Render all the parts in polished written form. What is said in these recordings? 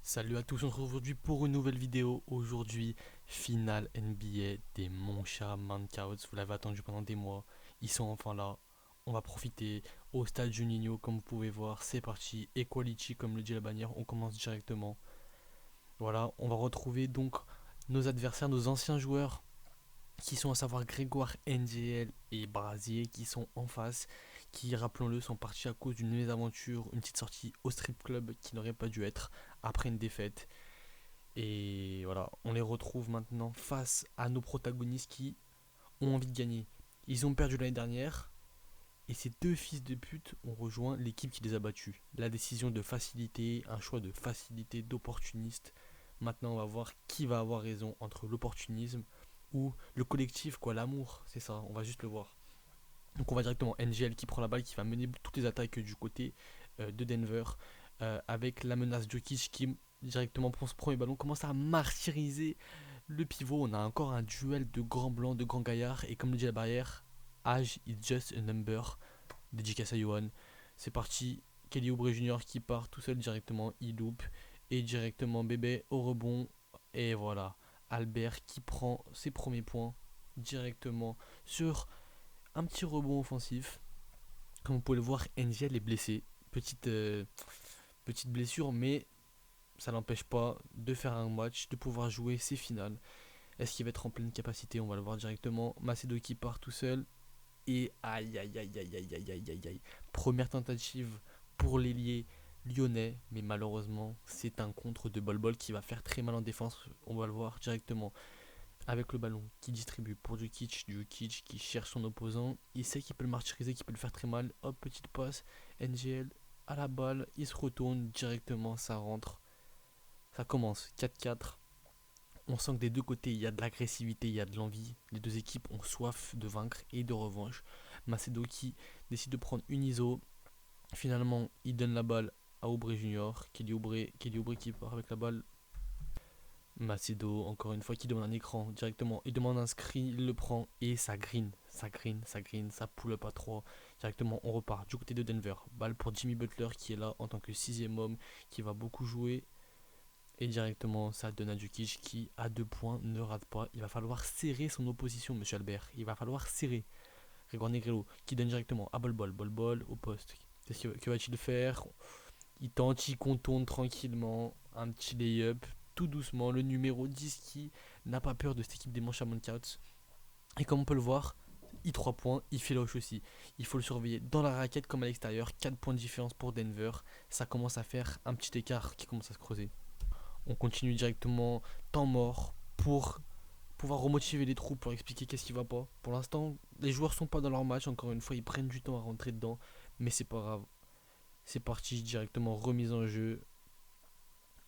Salut à tous, on se retrouve aujourd'hui pour une nouvelle vidéo. Aujourd'hui, finale NBA des Moncha Mancouts. Vous l'avez attendu pendant des mois. Ils sont enfin là. On va profiter au stade Juninho, comme vous pouvez voir. C'est parti. Equality, comme le dit la bannière. On commence directement. Voilà, on va retrouver donc nos adversaires, nos anciens joueurs qui sont à savoir Grégoire NGL et Brasier qui sont en face, qui rappelons-le sont partis à cause d'une mésaventure, une petite sortie au strip club qui n'aurait pas dû être après une défaite. Et voilà, on les retrouve maintenant face à nos protagonistes qui ont envie de gagner. Ils ont perdu l'année dernière et ces deux fils de pute ont rejoint l'équipe qui les a battus. La décision de facilité, un choix de facilité, d'opportuniste. Maintenant, on va voir qui va avoir raison entre l'opportunisme ou le collectif, quoi, l'amour. C'est ça, on va juste le voir. Donc on va directement NGL qui prend la balle, qui va mener toutes les attaques du côté de Denver, avec la menace Jokic qui directement prend ce premier ballon, commence à martyriser le pivot. On a encore un duel de grands blancs, de grands gaillards, et comme le dit la barrière, age is just a number, dédicace à Johan. C'est parti, Kelly Oubre Jr. qui part tout seul directement, il loupe, et directement bébé au rebond, et voilà, Albert qui prend ses premiers points directement sur un petit rebond offensif. Comme vous pouvez le voir, NGL est blessé. Petite blessure, mais ça n'empêche pas de faire un match, de pouvoir jouer ses finales. Est-ce qu'il va être en pleine capacité? On va le voir directement. Macedo qui part tout seul. Et aïe aïe aïe aïe aïe aïe aïe aïe aïe. Première tentative pour l'ailier lyonnais, mais malheureusement, c'est un contre de Bol qui va faire très mal en défense. On va le voir directement avec le ballon qui distribue pour Djukic qui cherche son opposant, il sait qu'il peut le martyriser, qu'il peut le faire très mal, hop, petite passe, NGL à la balle, il se retourne directement, ça rentre, ça commence 4-4, on sent que des deux côtés il y a de l'agressivité, il y a de l'envie, les deux équipes ont soif de vaincre et de revanche. Macedo qui décide de prendre une ISO, finalement il donne la balle à Oubre Junior, Kelly Oubre qui part avec la balle. Macedo, encore une fois, qui demande un écran directement. Il demande un screen, il le prend et ça green. Ça pull up à 3. Directement, on repart du côté de Denver. Balle pour Jimmy Butler qui est là en tant que sixième homme, qui va beaucoup jouer. Et directement, ça donne à Djukic qui, à 2 points, ne rate pas. Il va falloir serrer son opposition, monsieur Albert. Il va falloir serrer. Grégoire Negrello qui donne directement à Bol au poste. Que va-t-il faire? Il tente, il contourne tranquillement. Un petit lay-up tout doucement, le numéro 10 qui n'a pas peur de cette équipe des Manchester Cats. Et comme on peut le voir, il 3 points, il fait l'hoche aussi. Il faut le surveiller dans la raquette comme à l'extérieur. 4 points de différence pour Denver. Ça commence à faire un petit écart qui commence à se creuser. On continue directement, temps mort, pour pouvoir remotiver les troupes, leur expliquer qu'est-ce qui va pas. Pour l'instant, les joueurs sont pas dans leur match, encore une fois, ils prennent du temps à rentrer dedans, mais c'est pas grave. C'est parti, directement remise en jeu.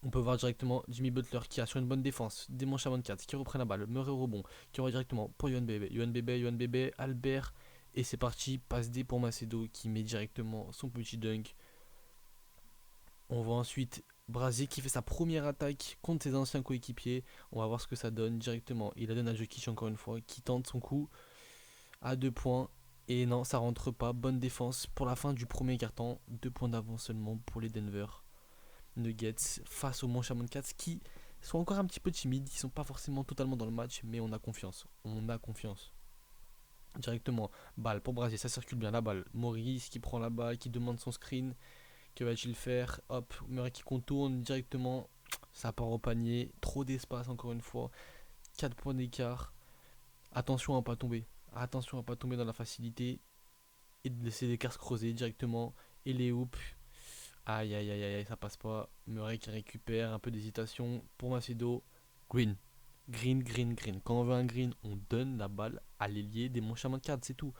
On peut voir directement Jimmy Butler qui assure une bonne défense, des manches à 24, qui reprend la balle, Murray au rebond, qui envoie directement pour Yohan Bébé, Albert, et c'est parti, passe D pour Macedo qui met directement son petit dunk. On voit ensuite Brasier qui fait sa première attaque contre ses anciens coéquipiers. On va voir ce que ça donne directement. Il la donne à Jokic encore une fois, qui tente son coup à 2 points. Et non, ça rentre pas. Bonne défense pour la fin du premier quart-temps. 2 points d'avance seulement pour les Denver Nuggets face aux Montreal Cats qui sont encore un petit peu timides. Ils sont pas forcément totalement dans le match, mais on a confiance. On a confiance. Directement, balle pour Brasier, ça circule bien la balle. Maurice qui prend la balle, qui demande son screen. Que va-t-il faire? Hop, Murray qui contourne directement. Ça part au panier. Trop d'espace encore une fois. 4 points d'écart. Attention à ne pas tomber. Attention à ne pas tomber dans la facilité. Et de laisser l'écart se creuser directement. Et les hoops. Aïe aïe aïe aïe, ça passe pas. Murray qui récupère. Un peu d'hésitation pour Macedo. Green. Green. Quand on veut un green, on donne la balle à l'ailier des Montchaman 4. C'est tout.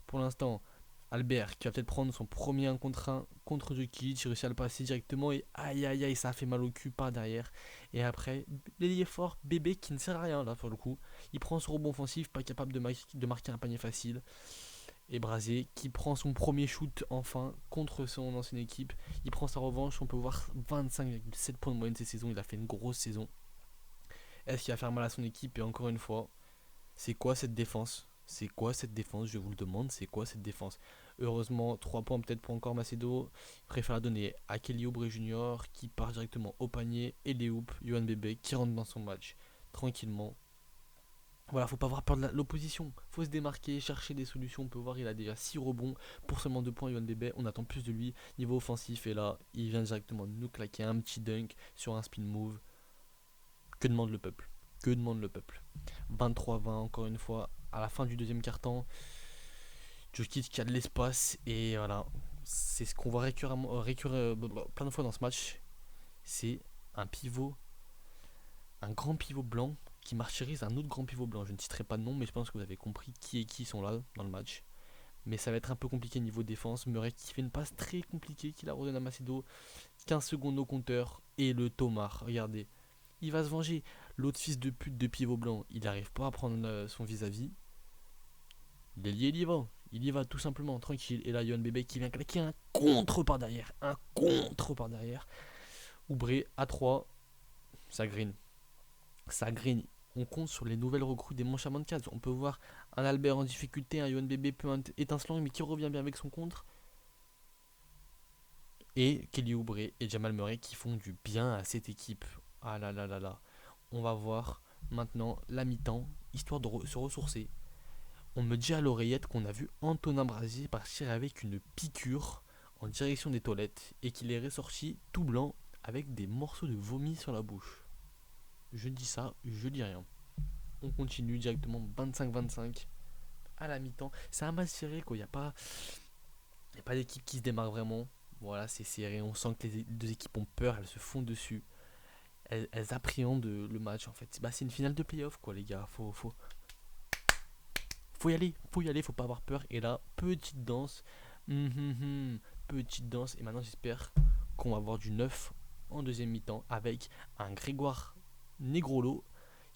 Pour l'instant, Albert qui va peut-être prendre son premier 1 contre 1 contre Jokic, il réussit à le passer directement et aïe aïe aïe, ça a fait mal au cul par derrière. Et après, l'ailier fort, bébé qui ne sert à rien là pour le coup. Il prend son rebond offensif, pas capable de marquer un panier facile. Et Brasier qui prend son premier shoot enfin contre son ancienne équipe. Il prend sa revanche, on peut voir 25,7 points de moyenne cette saison, il a fait une grosse saison. Est-ce qu'il va faire mal à son équipe? Et encore une fois, c'est quoi cette défense? C'est quoi cette défense? Je vous le demande, c'est quoi cette défense? Heureusement, 3 points peut-être pour encore Macedo. Il préfère la donner à Kelly Oubre Junior qui part directement au panier. Et les hoops, Yohan Bébé qui rentre dans son match tranquillement. Voilà, faut pas avoir peur de l'opposition. Faut se démarquer, chercher des solutions. On peut voir, il a déjà 6 rebonds pour seulement 2 points. Yohan Bébé, on attend plus de lui niveau offensif. Et là, il vient directement nous claquer un petit dunk sur un spin move. Que demande le peuple? Que demande le peuple? 23-20 encore une fois à la fin du deuxième quart-temps. Jokic qui a de l'espace et voilà, c'est ce qu'on voit récurrer plein de fois dans ce match. C'est un pivot, un grand pivot blanc qui martyrise un autre grand pivot blanc. Je ne citerai pas de nom, mais je pense que vous avez compris qui et qui sont là dans le match. Mais ça va être un peu compliqué niveau défense. Murray qui fait une passe très compliquée, qui la redonne à Macedo. 15 secondes au compteur et le Tomar. Regardez, il va se venger. L'autre fils de pute de pivot blanc, il n'arrive pas à prendre son vis-à-vis. L'ailier, il y va tout simplement, tranquille. Et là, Yohan Bébé qui vient claquer un contre par derrière. Un contre par derrière. Oubré à 3. Ça green. Ça green. On compte sur les nouvelles recrues des Manchaman Cats. On peut voir un Albert en difficulté, un Yohan Bébé peu étincelant, mais qui revient bien avec son contre. Et Kelly Oubré et Jamal Murray qui font du bien à cette équipe. Ah là là là là. On va voir maintenant la mi-temps, histoire de se ressourcer. On me dit à l'oreillette qu'on a vu Antonin Brasier partir avec une piqûre en direction des toilettes et qu'il est ressorti tout blanc avec des morceaux de vomi sur la bouche. Je dis ça, je dis rien. On continue directement 25-25 à la mi-temps. C'est un match serré quoi, il n'y a pas d'équipe qui se démarre vraiment. Voilà, c'est serré, on sent que les deux équipes ont peur, elles se font dessus. Elles appréhendent le match en fait. C'est une finale de playoff quoi les gars, faut y aller, faut pas avoir peur. Et là, petite danse. Petite danse. Et maintenant, j'espère qu'on va avoir du neuf en deuxième mi-temps avec un Grégoire Negrolo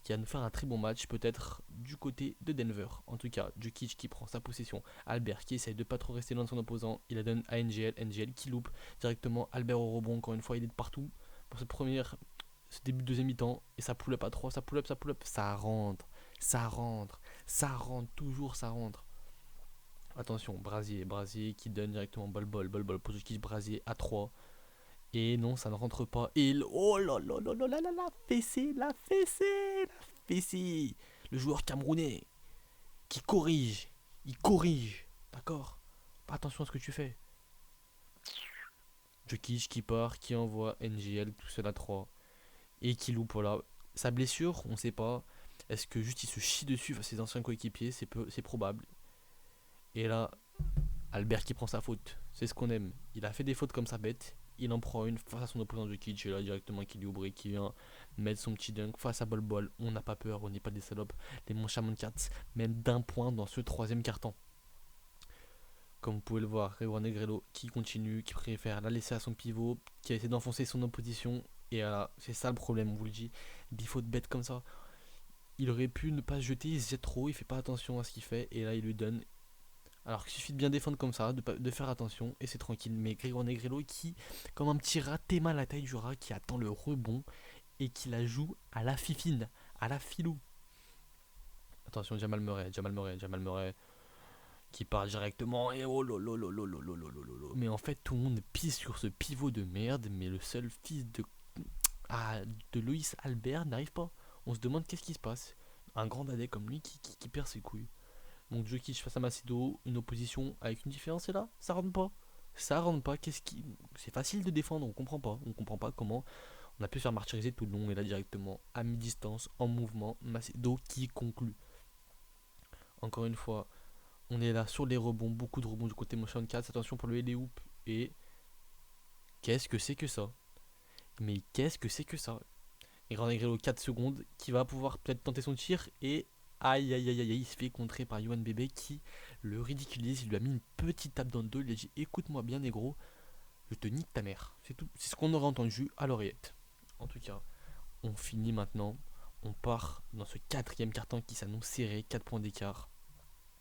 qui va nous faire un très bon match, peut-être du côté de Denver. En tout cas, Jokic qui prend sa possession. Albert qui essaye de pas trop rester loin de son opposant. Il la donne à NGL. NGL qui loupe directement. Albert au rebond, encore une fois, il est de partout. Pour ce début de deuxième mi-temps. Et ça pull up à 3, ça pull up. Ça rentre. Ça rentre. Ça rentre, toujours ça rentre. Attention, Brasier qui donne directement bol pour Jokic. Brasier à 3. Et non, ça ne rentre pas. Et oh là là là là là là, la fessée. Le joueur camerounais qui corrige. Il corrige. D'accord. Pas attention à ce que tu fais. Jokic qui part, qui envoie NGL tout seul à 3. Et qui loupe, voilà. Sa blessure, on sait pas. Est-ce que juste il se chie dessus face à ses anciens coéquipiers? C'est probable. Et là, Albert qui prend sa faute. C'est ce qu'on aime. Il a fait des fautes comme ça bête. Il en prend une face à son opposant Jokic. Et là, directement, Kelly Oubre qui vient mettre son petit dunk face à Bol. On n'a pas peur, on n'est pas des salopes. Les Manchaman Cats mènent d'un point dans ce troisième quart-temps. Comme vous pouvez le voir, Rewan Negrello qui continue, qui préfère la laisser à son pivot, qui a essayé d'enfoncer son opposition. Et là, c'est ça le problème, on vous le dit. Des fautes bêtes comme ça. Il aurait pu ne pas se jeter, il se jette trop, il fait pas attention à ce qu'il fait. Et là, il lui donne. Alors qu'il suffit de bien défendre comme ça, de faire attention, et c'est tranquille. Mais Grégoire Negrello qui, comme un petit rat, téma la taille du rat, qui attend le rebond et qui la joue à la fifine, à la filou. Attention, Jamal Murray qui part directement, et oh lolo. Mais en fait, tout le monde pisse sur ce pivot de merde, mais le seul fils de Loïs Albert n'arrive pas. On se demande qu'est-ce qui se passe. Un grand dadais comme lui qui perd ses couilles. Donc Jokic face à Macedo, une opposition avec une différence, et là, ça rentre pas. Ça rentre pas, c'est facile de défendre, on comprend pas comment on a pu se faire martyriser tout le long, et là directement, à mi-distance, en mouvement, Macedo qui conclut. Encore une fois, on est là sur les rebonds, beaucoup de rebonds du côté Motion 4, attention pour le hoop, et qu'est-ce que c'est que ça? Mais qu'est-ce que c'est que ça? Et Grand Negrello 4 secondes, qui va pouvoir peut-être tenter son tir, et aïe, il se fait contrer par Yohan Bébé qui le ridiculise. Il lui a mis une petite tape dans le dos. Il lui a dit écoute-moi bien, négro, je te nique ta mère. C'est tout. C'est ce qu'on aurait entendu à l'oreillette. En tout cas, on finit maintenant. On part dans ce quatrième carton qui s'annonce serré. 4 points d'écart.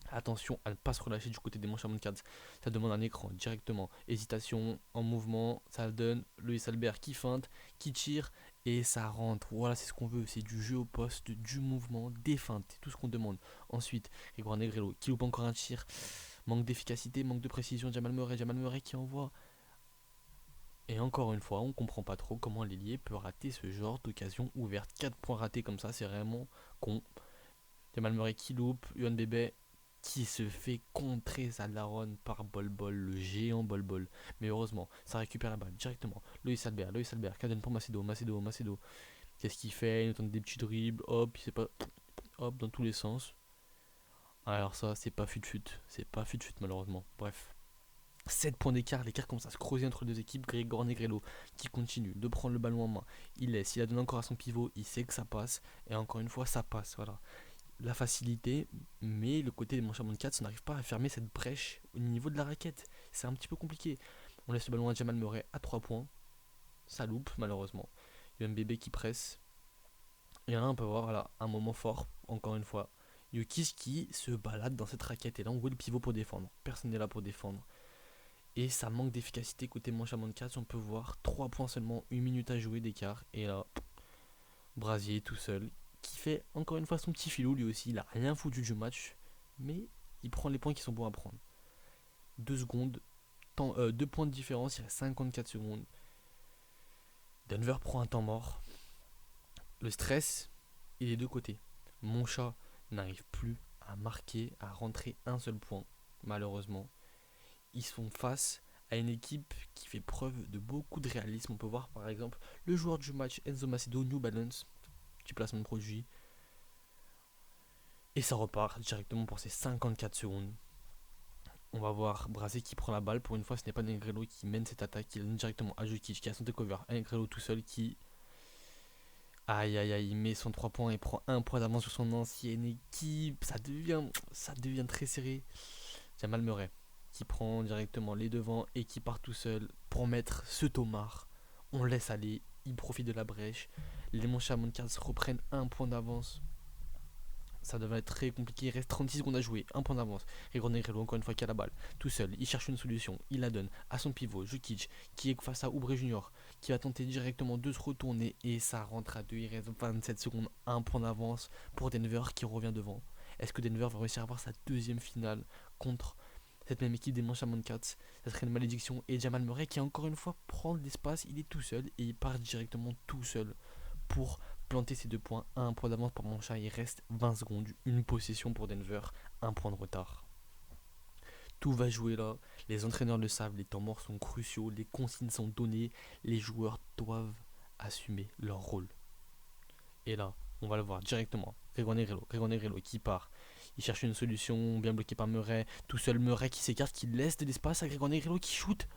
Attention à ne pas se relâcher du côté des Manchaman Cats. Ça demande un écran directement. Hésitation en mouvement. Ça donne Loïs Albert qui feinte, qui tire. Et ça rentre. Voilà, c'est ce qu'on veut. C'est du jeu au poste, du mouvement, des feintes. C'est tout ce qu'on demande. Ensuite, Grégoire Negrello qui loupe encore un tir. Manque d'efficacité, manque de précision. Jamal Murray qui envoie. Et encore une fois, on comprend pas trop comment l'ailier peut rater ce genre d'occasion ouverte. 4 points ratés comme ça, c'est vraiment con. Jamal Murray qui loupe, UNBB qui se fait contrer sa daronne par Bol Bol, le géant Bol Bol. Mais heureusement, ça récupère la balle directement. Loïs Albert, qui donne pour Macedo. Qu'est-ce qu'il fait? Il tente des petits dribbles, hop, il sait pas, hop, dans tous les sens. Alors ça, c'est pas fut-fut, malheureusement. Bref. 7 points d'écart, l'écart commence à se creuser entre les deux équipes. Grégor Negrello qui continue de prendre le ballon en main. Il laisse, il la donne encore à son pivot, il sait que ça passe. Et encore une fois, ça passe, voilà. La facilité, mais le côté des Montchamon 4 n'arrive pas à fermer cette brèche au niveau de la raquette. C'est un petit peu compliqué. On laisse le ballon à Jamal Murray à 3 points. Ça loupe, malheureusement. Il y a un bébé qui presse. Et là, on peut voir voilà, un moment fort, encore une fois. Jokic qui se balade dans cette raquette. Et là, on voit le pivot pour défendre. Personne n'est là pour défendre. Et ça manque d'efficacité côté Montchamon 4. On peut voir 3 points seulement, 1 minute à jouer d'écart. Et là, Brasier tout seul, qui fait encore une fois son petit filou. Lui aussi, il a rien foutu du match. Mais il prend les points qui sont bons à prendre. 2 secondes, 2 points de différence, il reste 54 secondes. Denver prend un temps mort. Le stress est des deux côtés. Mon chat n'arrive plus à marquer, à rentrer un seul point, malheureusement. Ils sont face à une équipe qui fait preuve de beaucoup de réalisme. On peut voir par exemple le joueur du match, Enzo Macedo, New Balance, petit placement de produit. Et ça repart directement pour ses 54 secondes. On va voir Brasier qui prend la balle. Pour une fois, ce n'est pas Negrello qui mène cette attaque. Il donne directement à Jokic qui a son takeover. Negrello tout seul qui... Aïe, il met son 3 points et prend un point d'avance sur son ancienne équipe. Ça devient très serré. Jamal Murray qui prend directement les devants et qui part tout seul pour mettre ce Tomar. On laisse aller, il profite de la brèche. Les Montchamon Cats reprennent un point d'avance. Ça devait être très compliqué, il reste 36 secondes à jouer, un point d'avance. Grégor Negrello encore une fois qui a la balle, tout seul, il cherche une solution, il la donne à son pivot, Jokic, qui est face à Oubre Junior, qui va tenter directement de se retourner et ça rentre à 2, il reste 27 secondes, un point d'avance pour Denver qui revient devant. Est-ce que Denver va réussir à avoir sa deuxième finale contre cette même équipe des Montchamon Cats? Ça serait une malédiction. Et Jamal Murray qui encore une fois prend de l'espace, il est tout seul et il part directement tout seul pour planter ses 2 points, un point d'avance pour mon chat. Il reste 20 secondes, une possession pour Denver, un point de retard. Tout va jouer là, les entraîneurs le savent, les temps morts sont cruciaux, les consignes sont données, les joueurs doivent assumer leur rôle. Et là, on va le voir directement, Grégor Negrello qui part. Il cherche une solution, bien bloqué par Murray, tout seul Murray qui s'écarte, qui laisse de l'espace à Grégor Negrello qui shoot.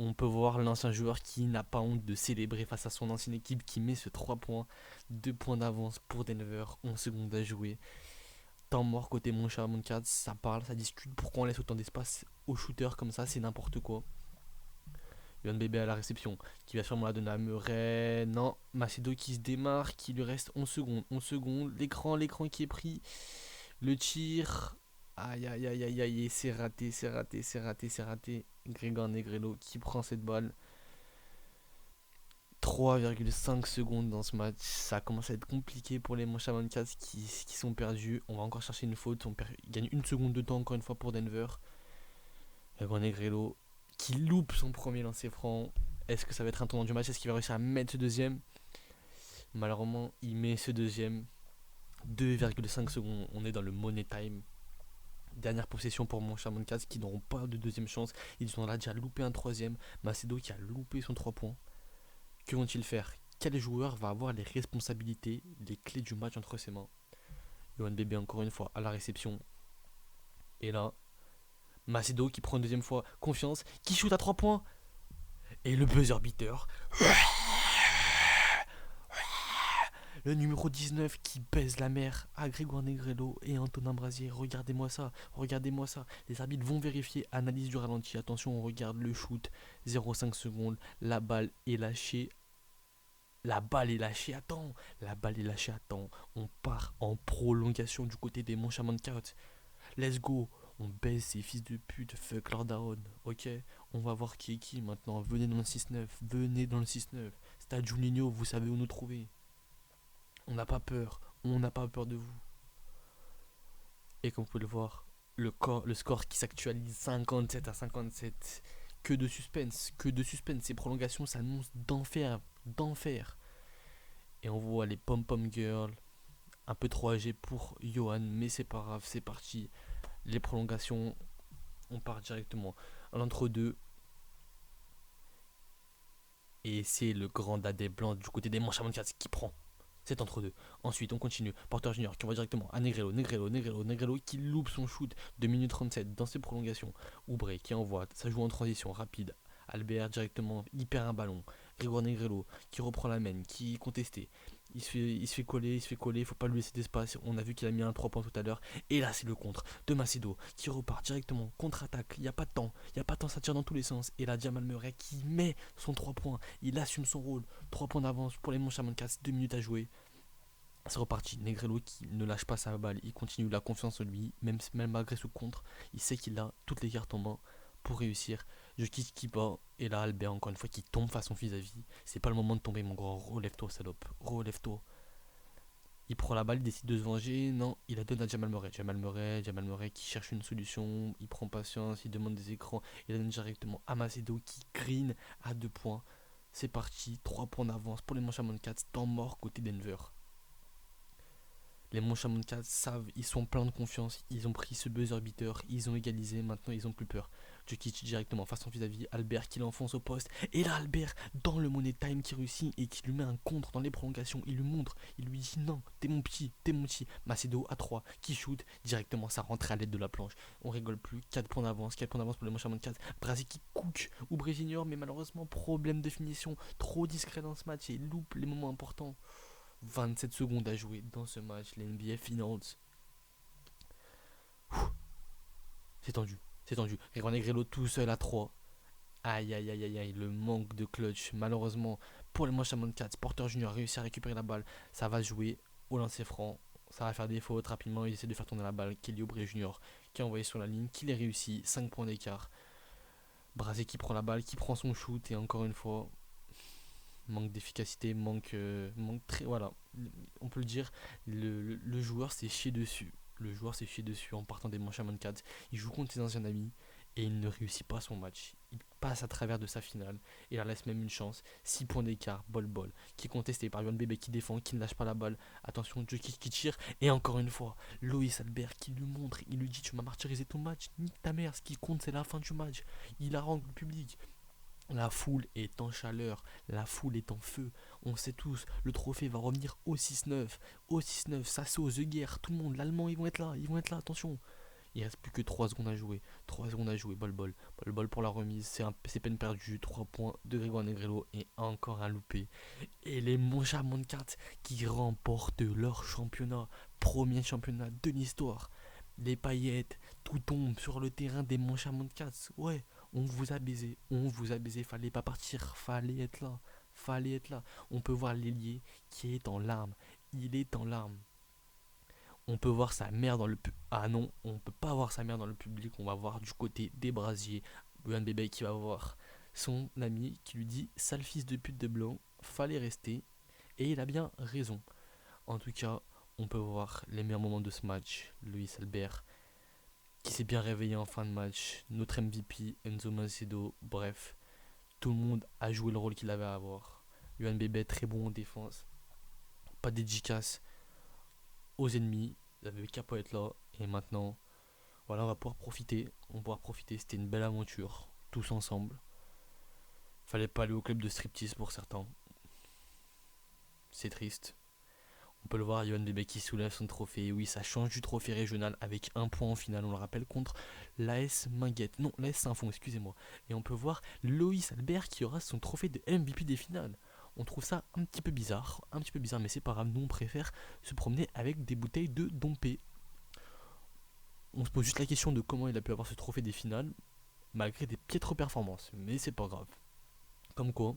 On peut voir l'ancien joueur qui n'a pas honte de célébrer face à son ancienne équipe qui met ce 3 points, 2 points d'avance pour Denver, 11 secondes à jouer. Temps mort côté Montchamon Cats, ça parle, ça discute, pourquoi on laisse autant d'espace aux shooters comme ça, c'est n'importe quoi. Yohan Bébé à la réception, qui va sûrement la donner à Murray, non, Macedo qui se démarre, qui lui reste 11 secondes, l'écran qui est pris, le tir, aïe, c'est raté. Grégor Negrello qui prend cette balle. 3,5 secondes dans ce match. Ça commence à être compliqué pour les Montchamon Cats qui sont perdus. On va encore chercher une faute. Il gagne une seconde de temps encore une fois pour Denver. Grégor Negrello qui loupe son premier lancer franc. Est-ce que ça va être un tournant du match? Est-ce qu'il va réussir à mettre ce deuxième? Malheureusement, il met ce deuxième. 2,5 secondes. On est dans le money time. Dernière possession pour Montchamon Cats qui n'auront pas de deuxième chance. Ils ont là déjà loupé un troisième. Macedo qui a loupé son 3 points. Que vont-ils faire? Quel joueur va avoir les responsabilités, les clés du match entre ses mains? Yohan Bébé encore une fois à la réception. Et là, Macedo qui prend une deuxième fois confiance, qui shoot à 3 points. Et le buzzer beater. Le numéro 19 qui baise la mer à Grégor Negrello et Antonin Brasier. Regardez-moi ça. Les arbitres vont vérifier, analyse du ralenti. Attention, on regarde le shoot. 0,5 secondes. La balle est lâchée. Attends. On part en prolongation du côté des Montchamon Cats. Let's go. On baise ces fils de pute. Fuck leur daron. Ok. On va voir qui est qui maintenant. Venez dans le 6-9. Stade Juninho, vous savez où nous trouver. On n'a pas peur de vous. Et comme vous pouvez le voir, le score qui s'actualise 57-57. Que de suspense. Ces prolongations s'annoncent d'enfer, d'enfer. Et on voit les pom-pom girls, un peu trop âgés pour Johan, mais c'est pas grave, c'est parti. Les prolongations, on part directement à l'entre-deux. Et c'est le grand dadé blanc du côté des manches à 24 qui prend. C'est entre deux. Ensuite, on continue. Porter Junior qui envoie directement à Negrello qui loupe son shoot de minute 37 dans ses prolongations. Oubre qui envoie, ça joue en transition rapide. Albert directement, il perd un ballon. Grégoire Negrello qui reprend la main, qui est contesté. Il se fait coller, il faut pas lui laisser d'espace. On a vu qu'il a mis un 3 points tout à l'heure. Et là, c'est le contre de Macedo qui repart directement, contre-attaque. Il n'y a pas de temps, ça tire dans tous les sens. Et là, Jamal Murray qui met son 3 points. Il assume son rôle. 3 points d'avance pour les manches à 24, 2 minutes à jouer. C'est reparti. Negrello qui ne lâche pas sa balle. Il continue, la confiance en lui. Même malgré ce contre, il sait qu'il a toutes les cartes en main pour réussir. Je quitte qui bat. Et là, Albert, encore une fois, qui tombe face à son vis-à-vis. C'est pas le moment de tomber, mon grand. Relève-toi, salope. Relève-toi. Il prend la balle, il décide de se venger. Non, il la donne à Jamal Murray. Jamal Murray qui cherche une solution. Il prend patience, il demande des écrans. Il la donne directement à Macedo qui green à 2 points. C'est parti. 3 points d'avance pour les manches à 24. Temps mort côté Denver. Les Montchamon 4 savent, ils sont pleins de confiance, ils ont pris ce buzzer beater, ils ont égalisé, maintenant ils ont plus peur. Jokic directement face à son vis-à-vis, Albert qui l'enfonce au poste, et là Albert dans le money time qui réussit et qui lui met un contre dans les prolongations, il lui montre, il lui dit non, t'es mon petit, Macedo à 3 qui shoot, directement ça rentre à l'aide de la planche, on rigole plus, 4 points d'avance pour les Montchamon 4, Brasi qui cook ou Brésignor, mais malheureusement problème de finition, trop discret dans ce match et il loupe les moments importants. 27 secondes à jouer dans ce match, les NBA Finals. C'est tendu, c'est tendu. Grégoire Negrello tout seul à 3. Aïe, le manque de clutch. Malheureusement, pour les manches à 4, Porter Junior a réussi à récupérer la balle. Ça va jouer au lancer franc. Ça va faire des fautes rapidement. Il essaie de faire tourner la balle. Kelly Oubre Junior qui a envoyé sur la ligne, qui les réussit. 5 points d'écart. Brasé qui prend la balle, qui prend son shoot. Et encore une fois, manque d'efficacité, manque très, voilà, on peut le dire, le joueur s'est chié dessus. Le joueur s'est chié dessus en partant des manches à 24. Il joue contre ses anciens amis et il ne réussit pas son match. Il passe à travers de sa finale et leur laisse même une chance. 6 points d'écart, bol, qui est contesté par Yohan Bébé qui défend, qui ne lâche pas la balle. Attention, Jokic qui tire. Et encore une fois, Loïs Albert qui lui montre, il lui dit tu m'as martyrisé ton match, nique ta mère, ce qui compte c'est la fin du match. Il harangue le public. La foule est en chaleur, la foule est en feu. On sait tous, le trophée va revenir au 6-9. Au 6-9, Sasso, The Guerre, tout le monde, l'Allemand, ils vont être là, attention. Il reste plus que 3 secondes à jouer. 3 secondes à jouer, bol pour la remise, c'est peine perdue. 3 points de Grégoire Negrello et encore un loupé. Et les Montchamon 4 qui remportent leur championnat. Premier championnat de l'histoire. Les paillettes, tout tombe sur le terrain des Montchamon 4. Ouais, on vous a baisé, fallait pas partir, fallait être là. On peut voir l'ailier qui est en larmes, il est en larmes. On peut voir sa mère dans le public. Ah non, on peut pas voir sa mère dans le public, on va voir du côté des brasiers. Yohan Bébé qui va voir son ami qui lui dit sale fils de pute de blanc, fallait rester. Et il a bien raison. En tout cas, on peut voir les meilleurs moments de ce match. Loïs Albert qui s'est bien réveillé en fin de match, notre MVP, Enzo Macedo, bref, tout le monde a joué le rôle qu'il avait à avoir. Yohan Bébé très bon en défense, pas de dédicace aux ennemis, il avait qu'à pas être là, et maintenant, voilà, on va pouvoir profiter, c'était une belle aventure, tous ensemble. Fallait pas aller au club de striptease pour certains, c'est triste. On peut le voir, Yohan Bébé qui soulève son trophée. Oui, ça change du trophée régional avec un point en finale, on le rappelle, contre l'AS Minguette. Non, l'AS Saint-Fond, excusez-moi. Et on peut voir Loïs Albert qui aura son trophée de MVP des finales. On trouve ça un petit peu bizarre, mais c'est pas grave. Nous, on préfère se promener avec des bouteilles de Dompé. On se pose juste la question de comment il a pu avoir ce trophée des finales, malgré des piètres performances. Mais c'est pas grave. Comme quoi,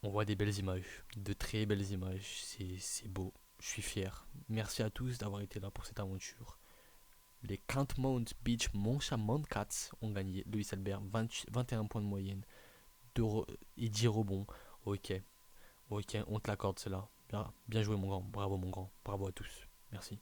on voit des belles images, de très belles images, c'est beau, je suis fier. Merci à tous d'avoir été là pour cette aventure. Les Mount Beach Montchamon Cats ont gagné. Loïs Albert, 21 points de moyenne et 10 rebonds. Ok, on te l'accorde cela. Bien joué mon grand, bravo à tous. Merci.